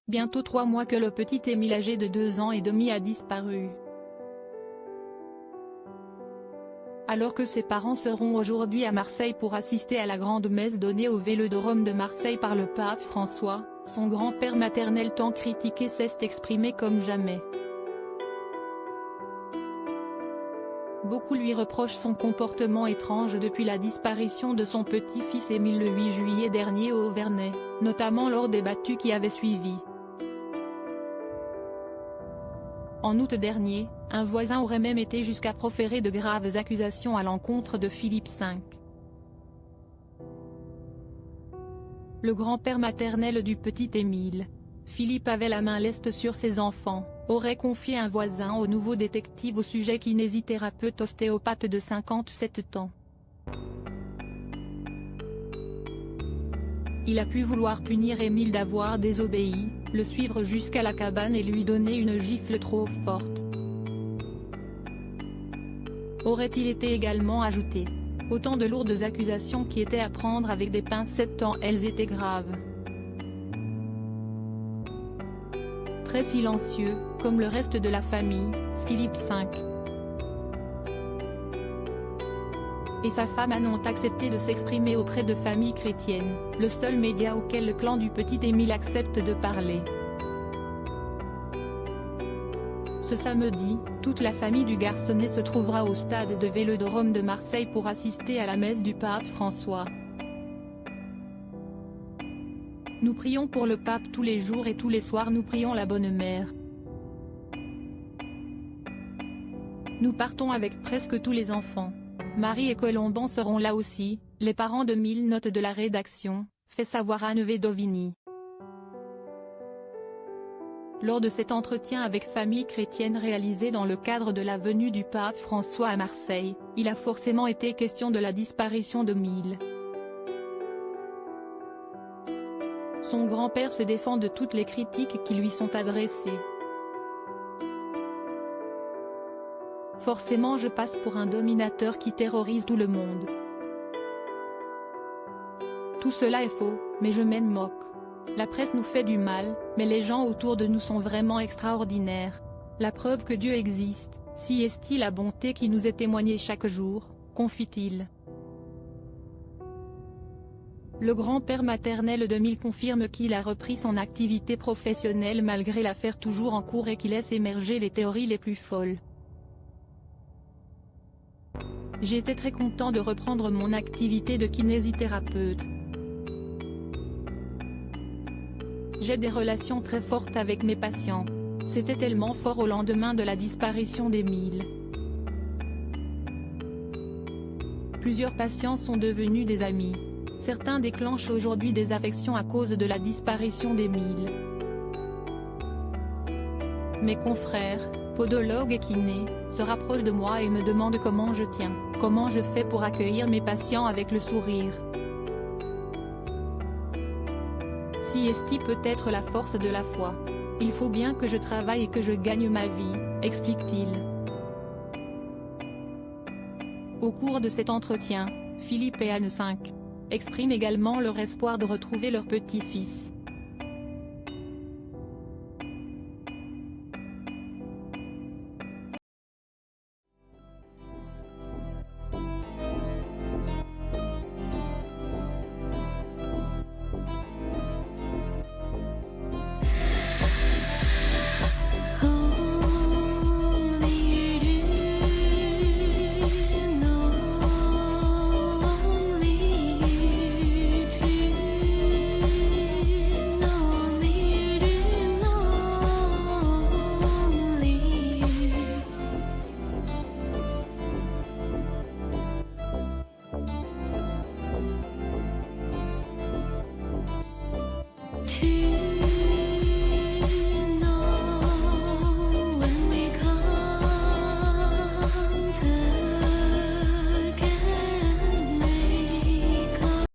Bientôt 3 mois que le petit Émile âgé de 2 ans et demi a disparu. Alors que ses parents seront aujourd'hui à Marseille pour assister à la grande messe donnée au Vélodrome de Marseille par le pape François, son grand-père maternel tant critiqué s'est exprimé comme jamais. Beaucoup lui reprochent son comportement étrange depuis la disparition de son petit-fils Émile le 8 juillet dernier au Vernay, notamment lors des battues qui avaient suivi. En août dernier, un voisin aurait même été jusqu'à proférer de graves accusations à l'encontre de Philippe V. Le grand-père maternel du petit Émile, Philippe avait la main leste sur ses enfants, aurait confié un voisin au nouveau détective au sujet kinésithérapeute ostéopathe de 57 ans. Il a pu vouloir punir Émile d'avoir désobéi, le suivre jusqu'à la cabane et lui donner une gifle trop forte. Aurait-il été également ajouté. Autant de lourdes accusations qui étaient à prendre avec des pincettes tant elles étaient graves. Très silencieux, comme le reste de la famille, Philippe V et sa femme ont accepté de s'exprimer auprès de familles chrétiennes, le seul média auquel le clan du petit Émile accepte de parler. Ce samedi, toute la famille du garçonnet se trouvera au stade de Vélodrome de Marseille pour assister à la messe du pape François. Nous prions pour le pape tous les jours et tous les soirs nous prions la Bonne Mère. Nous partons avec presque tous les enfants. Marie et Colomban seront là aussi, les parents de 1000 notes de la rédaction, fait savoir Anne Vedovini. Lors de cet entretien avec famille chrétienne réalisé dans le cadre de la venue du pape François à Marseille, il a forcément été question de la disparition d'Émile. Son grand-père se défend de toutes les critiques qui lui sont adressées. Forcément je passe pour un dominateur qui terrorise tout le monde. Tout cela est faux, mais je m'en moque. La presse nous fait du mal, mais les gens autour de nous sont vraiment extraordinaires. La preuve que Dieu existe, si est-il la bonté qui nous est témoignée chaque jour, confie-t-il. Le grand-père maternel d'Émile confirme qu'il a repris son activité professionnelle malgré l'affaire toujours en cours et qu'il laisse émerger les théories les plus folles. J'étais très content de reprendre mon activité de kinésithérapeute. J'ai des relations très fortes avec mes patients. C'était tellement fort au lendemain de la disparition d'Émile. Plusieurs patients sont devenus des amis. Certains déclenchent aujourd'hui des affections à cause de la disparition d'Émile. Mes confrères, podologues et kinés, se rapprochent de moi et me demandent comment je tiens, comment je fais pour accueillir mes patients avec le sourire. Si est peut être la force de la foi. Il faut bien que je travaille et que je gagne ma vie, explique-t-il. Au cours de cet entretien, Philippe et Anne V expriment également leur espoir de retrouver leur petit-fils.